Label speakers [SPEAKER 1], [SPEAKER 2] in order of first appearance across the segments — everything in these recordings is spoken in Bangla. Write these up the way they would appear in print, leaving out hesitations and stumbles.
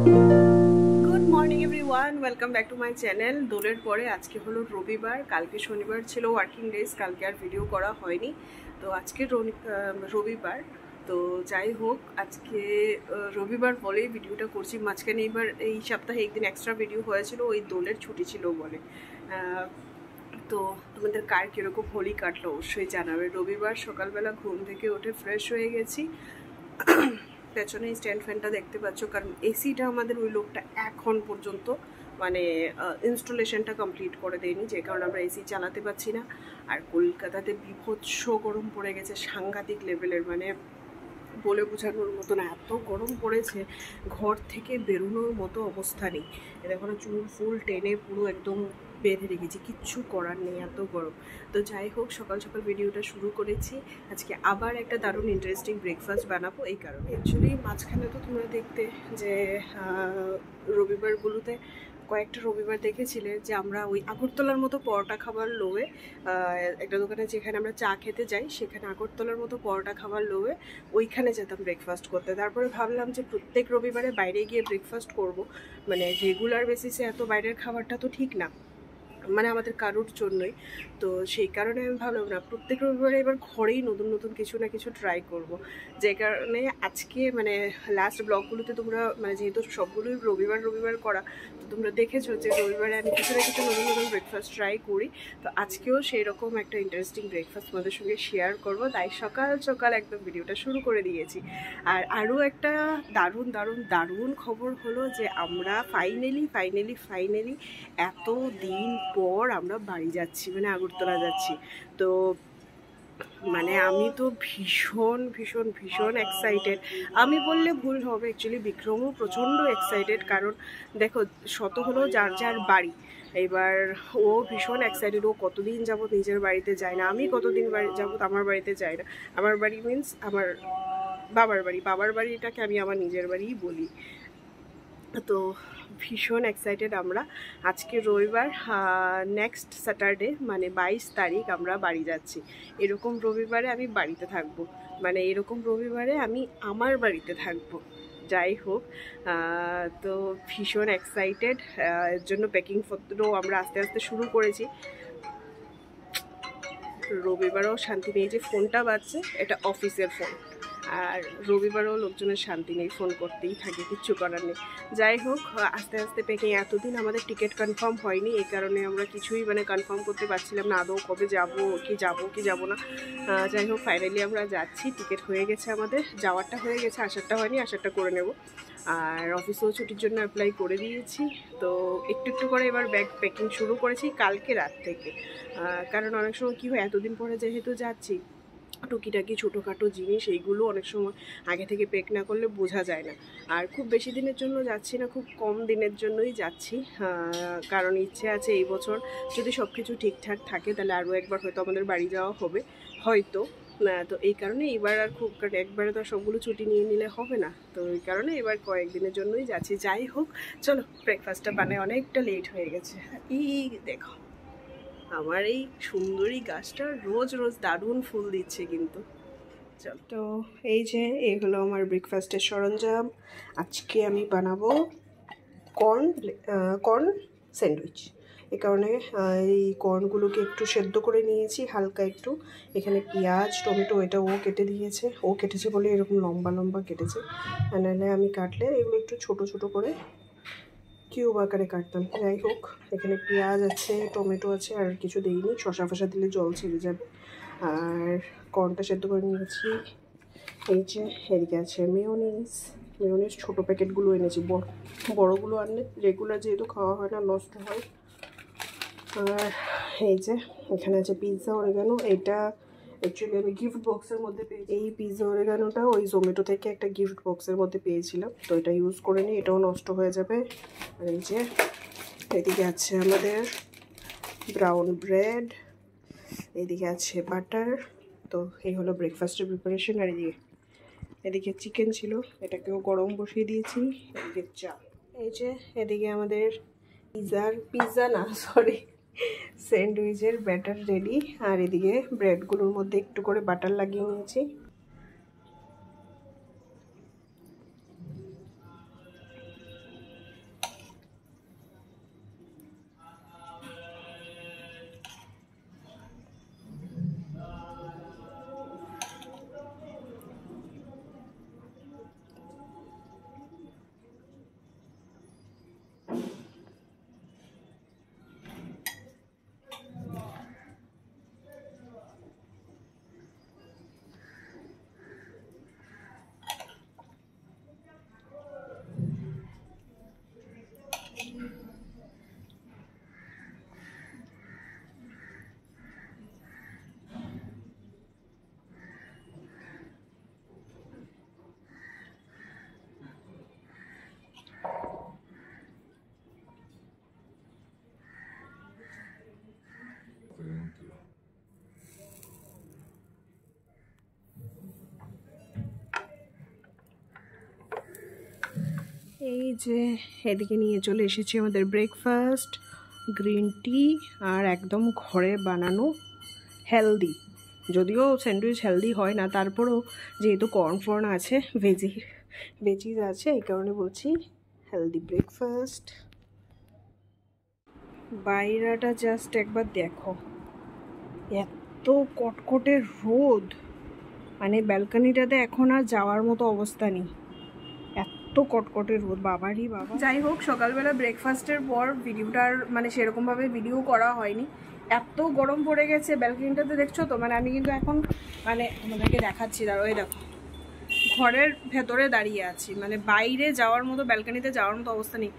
[SPEAKER 1] Good morning everyone, welcome back to my channel. দোলের পরে আজকে হলো রবিবার, কালকে শনিবার ছিল ওয়ার্কিং ডেজ, কালকে আর ভিডিও করা হয়নি। তো আজকে রবিবার। তো যাই হোক, আজকে রবিবার বলেই ভিডিওটা করছি। মাঝখানে এবার এই সপ্তাহে একদিন এক্সট্রা ভিডিও হয়েছিল, ওই দোলের ছুটি ছিল বলে। তো তোমাদের কার কীরকম হোলি কাটলো অবশ্যই জানাবে। রবিবার সকালবেলা ঘুম থেকে উঠে ফ্রেশ হয়ে গেছি। পেছনে স্ট্যান্ড ফ্যানটা দেখতে পাচ্ছ, কারণ এসিটা আমাদের ওই লোকটা এখন পর্যন্ত মানে ইনস্টলেশনটা কমপ্লিট করে দেয়নি, যে কারণে আমরা এসি চালাতে পারছি না। আর কলকাতাতে বিভৎস গরম পড়ে গেছে, সাংঘাতিক লেভেলের, মানে বলে বোঝানোর মতো না, এত গরম পড়েছে, ঘর থেকে বেরোনোর মতো অবস্থা নেই। এখন চুল ফুল টেনে পুরো একদম বেঁধে রেখেছি, কিচ্ছু করার নেই, এত গরম। তো যাই হোক, সকাল সকাল ভিডিওটা শুরু করেছি। আজকে আবার একটা দারুণ ইন্টারেস্টিং ব্রেকফাস্ট বানাবো, এই কারণে। অ্যাকচুয়ালি মাঝখানে তো তোমরা দেখতে যে রবিবারগুলোতে কয়েকটা রবিবার দেখেছিলে যে আমরা ওই আগরতলার মতো পরোটা খাবার লোভে একটা দোকানে, যেখানে আমরা চা খেতে যাই, সেখানে আগরতলার মতো পরোটা খাবার লোভে ওইখানে যেতাম ব্রেকফাস্ট করতে। তারপরে ভাবলাম যে প্রত্যেক রবিবারে বাইরে গিয়ে ব্রেকফাস্ট করব, মানে রেগুলার বেসিসে এত বাইরের খাবারটা তো ঠিক না, মানে আমাদের কারোর জন্যই। তো সেই কারণে আমি ভাবলাম না, প্রত্যেক রবিবারে এবার ঘরেই নতুন নতুন কিছু না কিছু ট্রাই করব। যে কারণে আজকে মানে লাস্ট ব্লগগুলোতে তোমরা মানে যেহেতু সবগুলোই রবিবার রবিবার করা, তো তোমরা দেখেছো যে রবিবারে আমি কিছু না কিছু নতুন নতুন ব্রেকফাস্ট ট্রাই করি। তো আজকেও সেই রকম একটা ইন্টারেস্টিং ব্রেকফাস্ট তোমাদের সঙ্গে শেয়ার করব, তাই সকাল সকাল একদম ভিডিওটা শুরু করে দিয়েছি। আর আরও একটা দারুণ দারুণ দারুণ খবর হলো যে আমরা ফাইনালি এত দিন পর আমরা বাড়ি যাচ্ছি, মানে আগরতলা যাচ্ছি। তো মানে আমি তো ভীষণ ভীষণ ভীষণ এক্সাইটেড। আমি বললে ভুল হবে, অ্যাকচুয়ালি বিক্রমও প্রচণ্ড এক্সাইটেড, কারণ দেখো শত হলো যার যার বাড়ি। এবার ও ভীষণ এক্সাইটেড, ও কতদিন যাবত নিজের বাড়িতে যায় না, আমি কতদিন যাবত আমার বাড়িতে যাই না। আমার বাড়ি মিন্স আমার বাবার বাড়িটাকে আমি আমার নিজের বাড়িই বলি। তো ভীষণ এক্সাইটেড আমরা। আজকে রবিবার, নেক্সট স্যাটারডে মানে 22 তারিখ আমরা বাড়ি যাচ্ছি। এরকম রবিবারে আমি বাড়িতে থাকবো, মানে এরকম রবিবারে আমি আমার বাড়িতে থাকবো। যাই হোক, তো ভীষণ এক্সাইটেড, এর জন্য প্যাকিং পত্রও আমরা আস্তে আস্তে শুরু করেছি। রবিবারও শান্তি নেই, যে ফোনটা বাজছে এটা অফিসের ফোন, আর রবিবারও লোকজনের শান্তি নেই, ফোন করতেই থাকে, কিচ্ছু করার নেই। যাই হোক, আস্তে আস্তে প্যাকিং, এতদিন আমাদের টিকিট কনফার্ম হয়নি, এই কারণে আমরা কিছুই মানে কনফার্ম করতে পারছিলাম না আদৌ কবে যাবো কি যাবো না। যাই হোক, ফাইনালি আমরা যাচ্ছি, টিকিট হয়ে গেছে আমাদের, যাওয়ারটা হয়ে গেছে, আসারটা হয়নি, আসারটা করে নেব। আর অফিসেও ছুটির জন্য অ্যাপ্লাই করে দিয়েছি। তো একটু একটু করে এবার ব্যাগ প্যাকিং শুরু করেছি কালকে রাত থেকে, কারণ অনেক সময় কী হয়, এতদিন পরে যেহেতু যাচ্ছি, টুকিটাকি ছোটোখাটো জিনিস এইগুলো অনেক সময় আগে থেকে প্যাক না করলে বোঝা যায় না। আর খুব বেশি দিনের জন্য যাচ্ছি না, খুব কম দিনের জন্যই যাচ্ছি, কারণ ইচ্ছে আছে এই বছর যদি সব কিছু ঠিকঠাক থাকে তাহলে আরও একবার হয়তো আমাদের বাড়ি যাওয়া হবে হয়তো। তো এই কারণে এবার আর খুব, কারণ একবারে তো সবগুলো ছুটি নিয়ে নিলে হবে না, তো এই কারণে এবার কয়েকদিনের জন্যই যাচ্ছি। যাই হোক, চলো ব্রেকফাস্টটা বানায় অনেকটা লেট হয়ে গেছে। এই দেখো আমার এই সুন্দরী গাছটা রোজ রোজ দারুণ ফুল দিচ্ছে কিন্তু। চল, তো এই যে এই হলো আমার ব্রেকফাস্টের সরঞ্জাম। আজকে আমি বানাবো কর্ন স্যান্ডউইচ। এই কারণে এই কর্নগুলোকে একটু সেদ্ধ করে নিয়েছি হালকা একটু। এখানে পেঁয়াজ টমেটো এটা ও কেটে দিয়েছে, ও কেটেছে বলে এরকম লম্বা লম্বা কেটেছে, নাহলে আমি কাটলে এগুলো একটু ছোট ছোট করে কিউব আকারে কাটতাম। যাই হোক, এখানে পেঁয়াজ আছে, টমেটো আছে, আর কিছু দিইনি, শসা ফসা দিলে জল ছেড়ে যাবে। আর কর্নটা সেদ্ধ করে নিয়েছি। এই যে এদিকে আছে মেয়োনিজ ছোটো প্যাকেটগুলো এনেছি, বড়গুলো আনলে রেগুলার যেহেতু খাওয়া হয় না, নষ্ট হয়। আর এই যে এখানে আছে পিৎজা অরিগানো, এটা অ্যাকচুয়ালি আমি গিফট বক্সের মধ্যে পেয়েছি। এই পিৎজা অরিগানোটা ওই জোম্যাটো থেকে একটা গিফট বক্সের মধ্যে পেয়েছিলাম, তো এটা ইউজ করে নিই, এটাও নষ্ট হয়ে যাবে। আর এই যে এদিকে আছে আমাদের ব্রাউন ব্রেড, এদিকে আছে বাটার। তো এই হলো ব্রেকফাস্টের প্রিপারেশন। আর এদিকে চিকেন ছিল, এটাকেও গরম বসিয়ে দিয়েছি। এদিকে চা। এই যে এদিকে আমাদের পিৎজা না সরি স্যান্ডউইচের ব্যাটার রেডি। আর এদিকে ব্রেডগুলোর মধ্যে একটু করে বাটার লাগিয়ে নিয়েছি। এই যে এদিকে নিয়ে চলে এসেছি আমাদের ব্রেকফাস্ট, গ্রিন টি আর একদম ঘরে বানানো হেলদি, যদিও স্যান্ডউইচ হেলদি হয় না, তারপরেও যেহেতু কর্নফ্লোর আছে, ভেজিস আছে, এই কারণে বলছি হেলদি ব্রেকফাস্ট। বাইরেটা জাস্ট একবার দেখো, এত কটকটে রোদ, মানে ব্যালকনিটাতে এখন আর যাওয়ার মতো অবস্থা নেই, এত কটকটে রোদ, বাবারই বাবা। যাই হোক, সকালবেলা ব্রেকফাস্টের পর ভিডিওটার মানে সেরকমভাবে ভিডিও করা হয়নি, এত গরম পড়ে গেছে। ব্যালকনিটাতে দেখছো তো, মানে আমি কিন্তু এখন মানে তোমাদেরকে দেখাচ্ছি, দাঁড়ো, এই দেখো ঘরের ভেতরে দাঁড়িয়ে আছি, মানে বাইরে যাওয়ার মতো, ব্যালকনিতে যাওয়ার মতো অবস্থা নেই,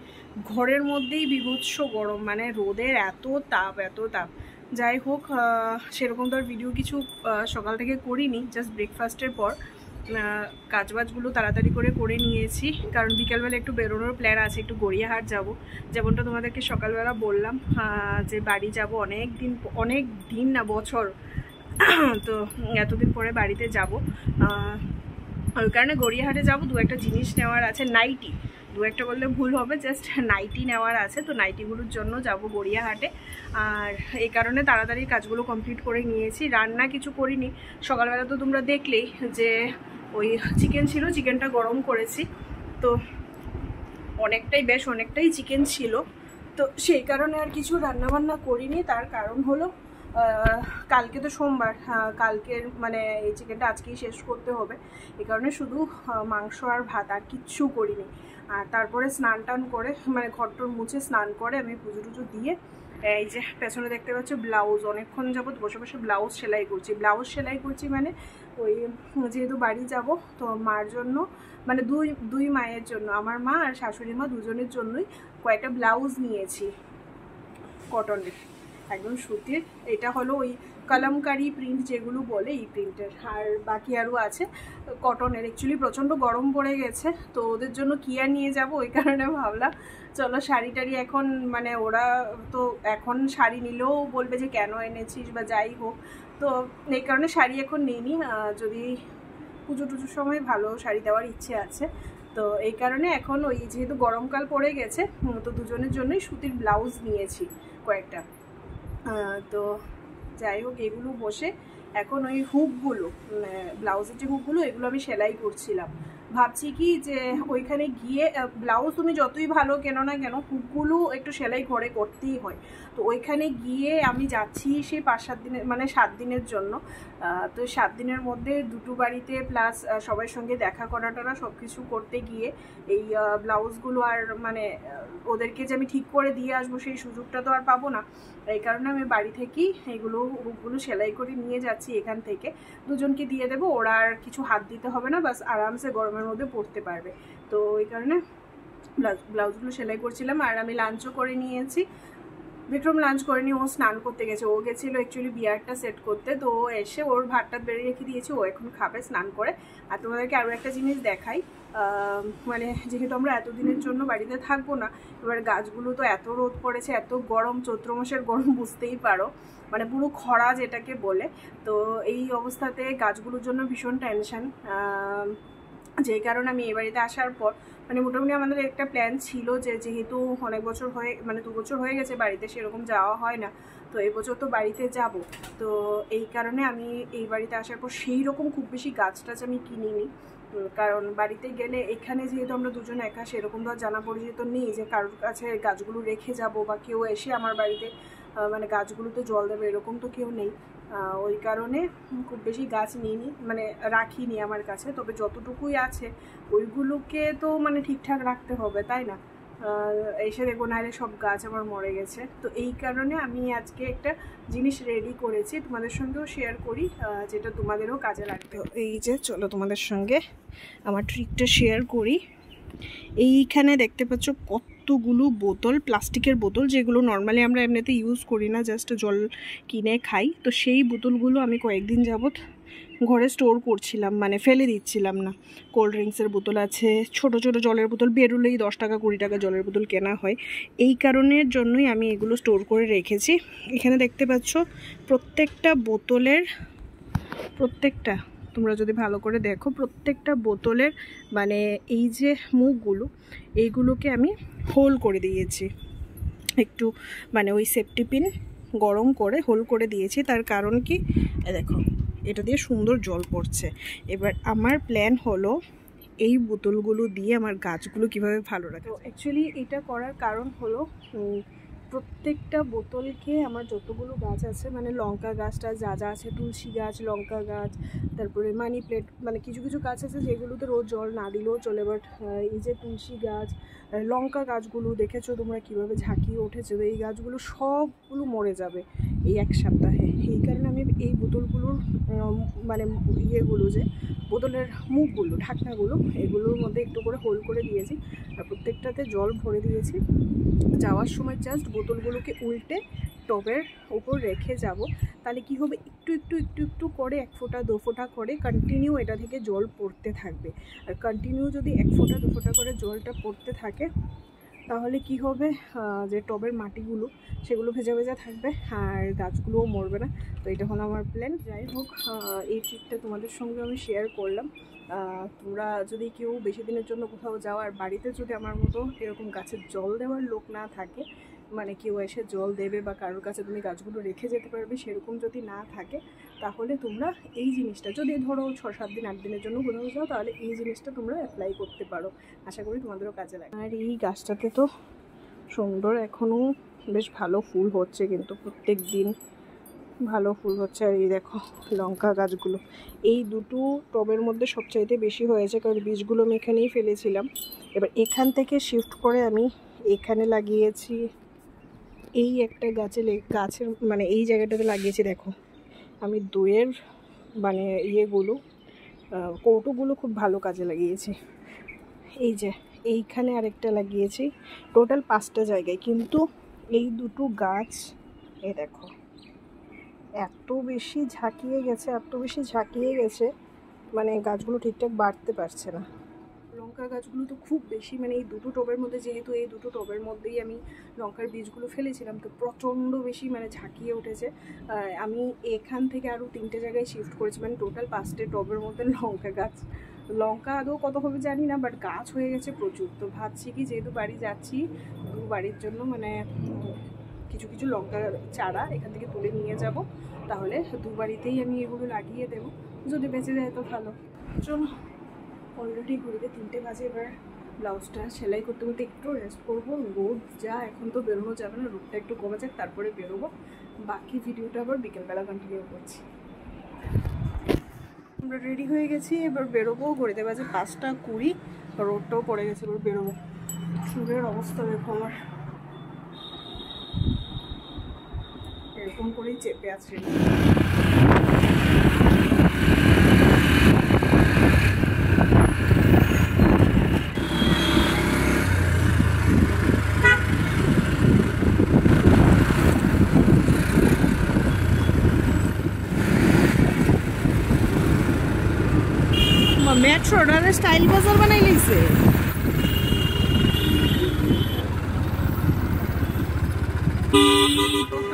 [SPEAKER 1] ঘরের মধ্যেই বিভৎস গরম, মানে রোদের এত তাপ। যাই হোক, সেরকম তো আর ভিডিও কিছু সকাল থেকে করিনি, জাস্ট ব্রেকফাস্টের পর কাজবাজগুলো তাড়াতাড়ি করে নিয়েছি, কারণ বিকেলবেলা একটু বেরোনোর প্ল্যান আছে, একটু গড়িয়াহাট যাব। যেমনটা তোমাদেরকে সকালবেলা বললাম যে বাড়ি যাব, অনেক দিন না, বছর, তো এতদিন পরে বাড়িতে যাব, ওই কারণে গড়িয়াহাটে যাব। দু একটা জিনিস নেওয়ার আছে, নাইটি, দু একটা বললে ভুল হবে, জাস্ট নাইটি নেওয়ার আছে, তো নাইটিগুলোর জন্য যাব গড়িয়াহাটে। আর এই কারণে তাড়াতাড়ি কাজগুলো কমপ্লিট করে নিয়েছি। রান্না কিছু করিনি, সকালবেলা তো তোমরা দেখলেই যে ওই চিকেন ছিল, চিকেনটা গরম করেছি, তো অনেকটাই চিকেন ছিল, তো সেই কারণে আর কিছু রান্নাবান্না করিনি। তার কারণ হলো কালকে তো সোমবার, কালকের মানে এই চিকেনটা আজকেই শেষ করতে হবে, এই কারণে শুধু মাংস আর ভাত, আর কিচ্ছু করিনি। আর তারপরে স্নান টান করে, মানে ঘরটর মুছে স্নান করে আমি পুজো টুজো দিয়ে, এই যে পেছনে দেখতে পাচ্ছ ব্লাউজ, অনেকক্ষণ যাবত বসে বসে ব্লাউজ সেলাই করছি, মানে ওই যেহেতু বাড়ি যাব, তো মার জন্য, মানে দুই মায়ের জন্য, আমার মা আর শাশুড়ি মা দুজনের জন্যই কয়েকটা ব্লাউজ নিয়েছি, কটনের, একদম সুতির। এটা হলো ওই কলমকারি প্রিন্ট যেগুলো বলে, এই প্রিন্টের, আর বাকি আরও আছে কটনের। অ্যাকচুয়ালি প্রচণ্ড গরম পড়ে গেছে, তো ওদের জন্য কি আর নিয়ে যাব, ওই কারণে ভাবলাম চলো শাড়ি টাড়ি, এখন মানে ওরা তো এখন শাড়ি নিলেও বলবে যে কেন এনেছিস, বা যাই হোক, তো এই কারণে শাড়ি এখন নিইনি, যদি পুজো টুজোর সময় ভালো শাড়ি দেওয়ার ইচ্ছে আছে, তো এই কারণে এখন ওই যেহেতু গরমকাল পড়ে গেছে, তো দুজনের জন্যই সুতির ব্লাউজ নিয়েছি কয়েকটা। তো যাই হোক, এগুলো বসে এখন ওই হুকগুলো, ব্লাউজের যে হুকগুলো, এগুলো আমি সেলাই করছিলাম। ভাবছি কি যে ওইখানে গিয়ে, ব্লাউজ তুমি যতই ভালো কেন না কেন, হুকগুলো একটু সেলাই ঘরে করতেই হয়, তো ওইখানে গিয়ে আমি যাচ্ছি সেই 5-7 দিনের, মানে 7 দিনের জন্য, তো 7 দিনের মধ্যে দুটো বাড়িতে প্লাস সবার সঙ্গে দেখা করাটা সব কিছু করতে গিয়ে এই ব্লাউজগুলো আর মানে ওদেরকে যে আমি ঠিক করে দিয়ে আসবো সেই সুযোগটা তো আর পাবো না, এই কারণে আমি বাড়ি থেকেই হুকগুলো সেলাই করে নিয়ে যাচ্ছি, এখান থেকে দুজনকে দিয়ে দেবো, ওরা আর কিছু হাত দিতে হবে না, বাস আরামসে গরমের মধ্যে পরতে পারবে, তো ওই কারণে ব্লাউজগুলো সেলাই করছিলাম। আর আমি লাঞ্চও করে নিয়েছি, বিক্রম লাঞ্চ করেনি, ও স্নান করতে গেছে, ও গেছিলো অ্যাকচুয়ালি বিয়ারটা সেট করতে, তো ও এসে ওর ভাতটা বেড়ে রেখে দিয়েছি, ও এখন খাবে স্নান করে। আর তোমাদেরকে আরও একটা জিনিস দেখাই, মানে যেহেতু আমরা এতদিনের জন্য বাড়িতে থাকবো না, এবার গাছগুলো তো এত রোদ পড়েছে, এত গরম, চৈত্র মাসের গরম বুঝতেই পারো, মানে পুরো খরা যেটাকে বলে, তো এই অবস্থাতে গাছগুলোর জন্য ভীষণ টেনশন, যেই কারণে আমি এই বাড়িতে আসার পর, মানে মোটামুটি আমাদের একটা প্ল্যান ছিল যে যেহেতু অনেক বছর হয়ে, মানে 2 বছর হয়ে গেছে বাড়িতে সেরকম যাওয়া হয় না, তো এই বছর তো বাড়িতে যাব, তো এই কারণে আমি এই বাড়িতে আসার পর সেই রকম খুব বেশি গাছ টাছ আমি কিনিনি, কারণ বাড়িতে গেলে এখানে যেহেতু আমরা দুজন একা, সেরকম তো জানা পরিচিত নেই যে কারোর কাছে গাছগুলো রেখে যাব, বা কেউ এসে আমার বাড়িতে মানে গাছগুলোতে জল দেবে, এরকম তো কেউ নেই, ওই কারণে খুব বেশি গাছ নিইনি, মানে রাখিনি আমার কাছে, তবে যতটুকুই আছে ওইগুলোকে তো মানে ঠিকঠাক রাখতে হবে, তাই না, এসে দেখবো নাহলে সব গাছ আমার মরে গেছে, তো এই কারণে আমি আজকে একটা জিনিস রেডি করেছি, তোমাদের সঙ্গেও শেয়ার করি, যেটা তোমাদেরও কাজে লাগবে। এই যে চলো তোমাদের সঙ্গে আমার ট্রিকটা শেয়ার করি। এইখানে দেখতে পাচ্ছ কতগুলো বোতল, প্লাস্টিকের বোতল, যেগুলো নর্মালি আমরা এমনিতে ইউজ করি না, জাস্ট জল কিনে খাই, তো সেই বোতলগুলো আমি কয়েকদিন যাবত ঘরে স্টোর করছিলাম, মানে ফেলে দিচ্ছিলাম না। কোল্ড ড্রিঙ্কসের বোতল আছে, ছোট ছোট জলের বোতল, বেরোলেই 10 টাকা 20 টাকা জলের বোতল কেনা হয়, এই কারণের জন্যই আমি এগুলো স্টোর করে রেখেছি। এখানে দেখতে পাচ্ছ প্রত্যেকটা বোতলের, প্রত্যেকটা তোমরা যদি ভালো করে দেখো প্রত্যেকটা বোতলের মানে এই যে মুখগুলো এইগুলোকে আমি হোল করে দিয়েছি, একটু মানে ওই সেফটি পিন গরম করে হোল করে দিয়েছি। তার কারণ কি, দেখো এটা দিয়ে সুন্দর জল পড়ছে। এবার আমার প্ল্যান হলো এই বোতলগুলো দিয়ে আমার গাছগুলো কিভাবে ভালো রাখে। অ্যাকচুয়ালি এটা করার কারণ হলো প্রত্যেকটা বোতলকে আমার যতগুলো গাছ আছে মানে লঙ্কা গাছটা যা যা আছে, তুলসী গাছ, লঙ্কা গাছ, তারপরে মানি প্লেট, মানে কিছু কিছু গাছ আছে যেগুলোতে রোজ জল না দিলেও চলে, বাট এই যে তুলসী গাছ, লঙ্কা গাছগুলো দেখেছো তোমরা কীভাবে ঝাঁকিয়ে উঠেছে, তো এই গাছগুলো সবগুলো মরে যাবে এই এক সপ্তাহে। এই কারণে আমি এই বোতলগুলোর মানে ইয়েগুলো যে বোতলের মুখগুলো, ঢাকনাগুলো, এগুলোর মধ্যে একটু করে হোল করে দিয়েছি আর প্রত্যেকটাতে জল ভরে দিয়েছি। যাওয়ার সময় জাস্ট বোতলগুলোকে উল্টে টবের উপর রেখে যাব। তাহলে কি হবে, একটু একটু একটু একটু করে 1 ফোঁটা 2 ফোঁটা করে কন্টিনিউ এটা থেকে জল পড়তে থাকবে। আর কন্টিনিউ যদি 1 ফোঁটা 2 ফোঁটা করে জলটা পড়তে থাকে তাহলে কি হবে, যে টবের মাটিগুলো সেগুলো ভেজা ভেজা থাকবে আর গাছগুলোও মরবে না। তো এটা হলো আমার প্ল্যান। যাই হোক, এই ট্রিপটা তোমাদের সঙ্গে আমি শেয়ার করলাম। তোমরা যদি কেউ বেশি দিনের জন্য কোথাও যাও আর বাড়িতে যদি আমার মতো এরকম গাছের জল দেওয়ার লোক না থাকে, মানে কেউ এসে জল দেবে বা কারোর কাছে তুমি গাছগুলো রেখে যেতে পারবে, সেরকম যদি না থাকে তাহলে তোমরা এই জিনিসটা, যদি ধরো 6-7 দিন 8 দিনের জন্য কোথাও যাও, তাহলে এই জিনিসটা তোমরা অ্যাপ্লাই করতে পারো। আশা করি তোমাদেরও কাজে লাগে। আর এই গাছটাতে তো সুন্দর এখনও বেশ ভালো ফুল হচ্ছে, কিন্তু প্রত্যেক দিন ভালো ফুল হচ্ছে। আর এই দেখো লঙ্কা গাছগুলো, এই দুটো টবের মধ্যে সবচাইতে বেশি হয়েছে, কারণ বীজগুলো আমি এখানেই ফেলেছিলাম। এবার এখান থেকে শিফট করে আমি এখানে লাগিয়েছি, এই একটা গাছের মানে এই জায়গাটাতে লাগিয়েছি। দেখো আমি দইয়ের মানে ইয়েগুলো, কৌটোগুলো খুব ভালো কাজে লাগিয়েছি। এই যে এইখানে আরেকটা লাগিয়েছি, টোটাল 5টা জায়গায়। কিন্তু এই দুটো গাছ এই দেখো এত বেশি ঝাঁকিয়ে গেছে, মানে গাছগুলো ঠিকঠাক বাড়তে পারছে না। লঙ্কা গাছগুলো তো খুব বেশি, মানে এই দুটো টবের মধ্যে, যেহেতু এই দুটো টবের মধ্যেই আমি লঙ্কার বীজগুলো ফেলেছিলাম, তো প্রচণ্ড বেশি মানে ঝাঁকিয়ে উঠেছে। আমি এখান থেকে আরও 3টে জায়গায় শিফট করেছি, মানে টোটাল 5টে টবের মধ্যে লঙ্কা গাছ। লঙ্কা আদৌ কত হবে জানি না, বাট গাছ হয়ে গেছে প্রচুর। তো ভাবছি কি, যেহেতু বাড়ি যাচ্ছি, বাড়ির জন্য মানে কিছু কিছু লঙ্কা চারা এখান থেকে তুলে নিয়ে যাব, তাহলে 2 বাড়িতেই আমি এগুলো লাগিয়ে দেবো। যদি বেঁচে যায় তো ভালো। চলো, অলরেডি ঘড়িতে 3টে বাজে। এবার ব্লাউজটা সেলাই করতে করতে একটু রেস্ট করবো। রোদ যা, এখন তো বেরোনো যাবে না, রোদটা একটু কমে যাক তারপরে বেরোবো। বাকি ভিডিওটা আবার বিকেলবেলা কন্টিনিউ করছি। আমরা রেডি হয়ে গেছি, এবার বেরোবো। ঘড়িতে বাজে 5টা 20, রোদটাও পড়ে গেছে, এবার বেরোবো। চুলের অবস্থা দেখো আমার, এরকম করেই চেপে আছে। মেট্রো স্টাইল বাজার বানাই লিখছে।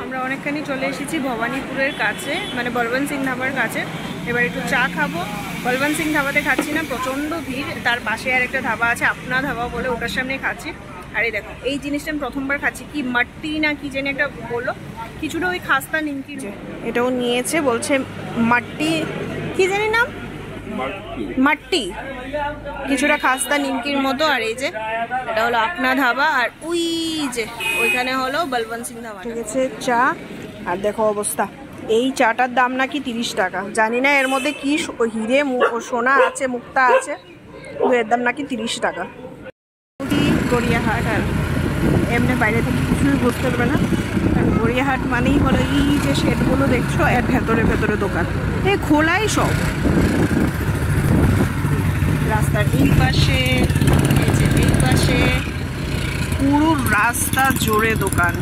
[SPEAKER 1] আমরা অনেকখানি চলে এসেছি ভবানীপুরের কাছে, মানে বলবন্ত সিং ধাবার কাছে। এবার একটু চা খাবো। বলবন্ত সিং ধাবাতে খাচ্ছি না, প্রচণ্ড ভিড়। তার পাশে আর একটা ধাবা আছে, আপনা ধাবা বলে, ওটার সামনে খাচ্ছি। আর এই দেখো এই জিনিসটা আমি প্রথমবার খাচ্ছি, কি মাট্টি না কি জানি একটা বললো, কিছুটা ওই খাস্তা নিমকির। এটাও নিয়েছে, বলছে মাট্টি কি জানি নাম, মাট্টি, কিছুটা খাস্তা নিমকির মতো। আর এই যে এটা হলো আপনা ধাবা, আর ওই যে ওইখানে হলো বলবন্ত সিং ধাবা। ঠিক আছে, চা। আর দেখো অবস্থা, এই চাটার দাম নাকি 30 টাকা। জানি না এর মধ্যে কি হিরে সোনা আছে, মুক্তা আছে, এর দাম নাকি 30 টাকা। গড়িয়াহাট, আর এমনি বাইরে থেকে কিছুই বুঝতে পারবে না। আর গড়িয়াহাট মানেই হলো এই যে শেডগুলো দেখছো, এর ভেতরে ভেতরে দোকান, এই খোলাই সব। রাস্তার এই পাশে, এই পাশে পুরো রাস্তা জুড়ে দোকান।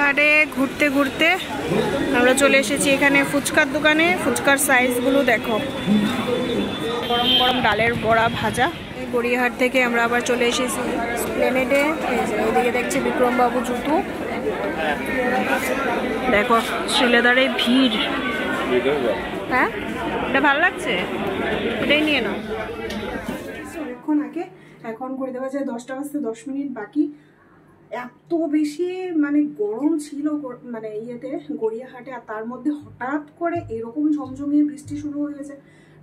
[SPEAKER 1] হাটে ঘুরতে ঘুরতে আমরা চলে এসেছি এখানে ফুচকার দোকানে। ফুচকার সাইজগুলো দেখো, গরম গরম ডালের বড়া ভাজা।
[SPEAKER 2] গড়িয়াহাট থেকে আমরা আবার চলে এসেছি স্প্লেনেডে। ওইদিকে দেখছি বিক্রমবাবু জুতো। দেখো শ্রীলেদারে ভিড়। হ্যাঁ, এটা ভালো লাগছে, এটাই নিয়ে নাও।
[SPEAKER 1] অনেকক্ষণ আগে, এখন করে দেওয়া যায় 10টা বাজতে 10 মিনিট বাকি। এত বেশি মানে গরম ছিল মানে ইয়েতে গড়িয়াহাটে, আর তার মধ্যে হঠাৎ করে এরকম ঝমঝমিয়ে বৃষ্টি শুরু হয়ে গেছে।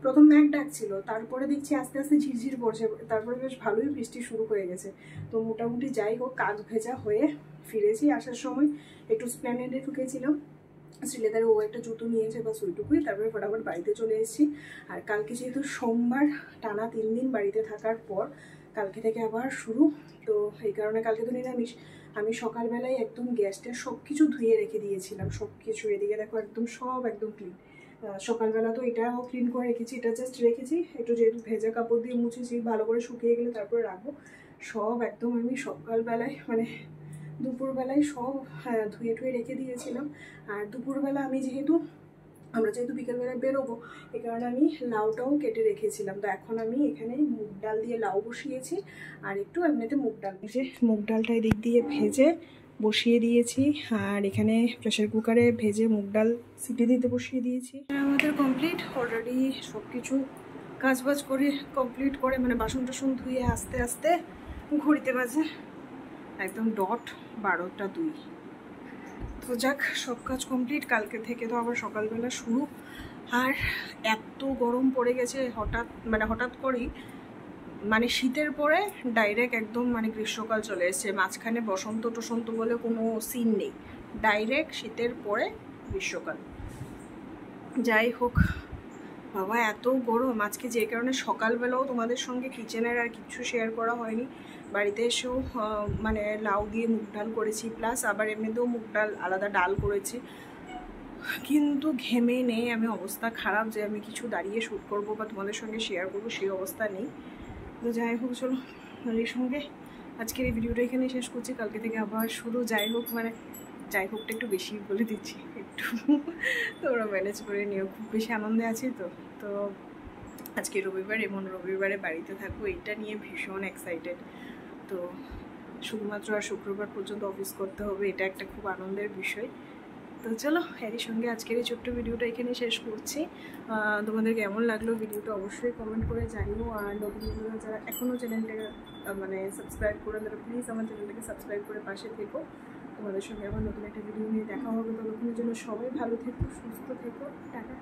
[SPEAKER 1] প্রথম ম্যাঘ ডাকছিল, তারপরে দেখছি আস্তে আস্তে ঝিরঝির পড়ছে, তারপরে বেশ ভালোই বৃষ্টি শুরু হয়ে গেছে। তো মোটামুটি যাই হোক কাক ভেজা হয়ে ফিরেছি। আসার সময় একটু স্প্ল্যানেডে ঢুকেছিলাম, শ্রীলেদারে ও একটা জুতো নিয়েছে, বাস ওইটুকুই। তারপরে ফটাফট বাড়িতে চলে এসেছি। আর কালকে যেহেতু সোমবার, টানা 3 দিন বাড়িতে থাকার পর কালকে থেকে আবার শুরু। তো এই কারণে কালকে তো নিরামিষ। আমি সকালবেলায় একদম গ্যাসটা সব কিছু ধুয়ে রেখে দিয়েছিলাম, সব কিছু। এদিকে দেখো একদম সব একদম ক্লিন। সকালবেলা তো এটাও ক্লিন করে রেখেছি, এটা জাস্ট রেখেছি একটু, যেহেতু ভেজা কাপড় দিয়ে মুছেছি, ভালো করে শুকিয়ে গেলে তারপরে রাখবো। সব একদম আমি সকালবেলায় মানে দুপুরবেলায় সব ধুয়ে টুয়ে রেখে দিয়েছিলাম। আর দুপুরবেলা আমরা যেহেতু বিকেলবেলা বেরোবো, এই কারণে আমি লাউটাও কেটে রেখেছিলাম। তো এখন আমি এখানে মুগ ডাল দিয়ে লাউ বসিয়েছি, আর একটু এমনিতে মুগ ডালটা এদিক দিয়ে ভেজে বসিয়ে দিয়েছি। আর এখানে প্রেসার কুকারে ভেজে মুগ ডাল সিটি দিতে বসিয়ে দিয়েছি। আমাদের কমপ্লিট অলরেডি সব কিছু কাজবাজ করে কমপ্লিট করে, মানে বাসন টাসন ধুয়ে আস্তে আস্তে ঘড়িতে বাজে একদম ডট 12টা 2। তো যাক, সব কাজ কমপ্লিট। কালকে থেকে তো আবার সকালবেলা শুরু। আর এত গরম পড়ে গেছে হঠাৎ করেই, মানে শীতের পরে ডাইরেক্ট একদম মানে গ্রীষ্মকাল চলে এসেছে। মাঝখানে বসন্ত টসন্ত বলে কোনো সিন নেই, ডাইরেক্ট শীতের পরে গ্রীষ্মকাল। যাই হোক বাবা, এত গরম আজকে, যে কারণে সকালবেলাও তোমাদের সঙ্গে কিচেনের আর কিছু শেয়ার করা হয়নি। বাড়িতে এসেও মানে লাউ দিয়ে মুগ ডাল করেছি, প্লাস আবার এমনিতেও মুগ ডাল আলাদা ডাল করেছি। কিন্তু ঘেমে নেই, আমি অবস্থা খারাপ যে আমি কিছু দাঁড়িয়ে শ্যুট করবো বা তোমাদের সঙ্গে শেয়ার করবো সেই অবস্থা নেই। তো যাই হোক চলো, এর সঙ্গে আজকের এই ভিডিওটা এখানে শেষ করছি। কালকে থেকে আবার শুরু। যাই হোকটা একটু বেশি বলে দিচ্ছি, একটু তোমরা ম্যানেজ করে নিও। খুব বেশি আনন্দে আছি তো আজকে রবিবার, এমন রবিবারে বাড়িতে থাকবো এটা নিয়ে ভীষণ এক্সাইটেড। তো শুধুমাত্র আর শুক্রবার পর্যন্ত অফিস করতে হবে, এটা একটা খুব আনন্দের বিষয়। তো চলো, এরই সঙ্গে আজকের এই ছোট্ট ভিডিওটা এখানে শেষ করছি। তোমাদের কেমন লাগলো ভিডিওটা অবশ্যই কমেন্ট করে জানিও। আর নতুন বন্ধুরা যারা এখনও চ্যানেলটাকে মানে সাবস্ক্রাইব করে, তারা প্লিজ আমার চ্যানেলটাকে সাবস্ক্রাইব করে পাশে থেকো। তোমাদের সঙ্গে আবার নতুন একটা ভিডিও নিয়ে দেখা হবে। ততক্ষণের জন্য সবাই ভালো থেকো, সুস্থ থেকো, টাটা।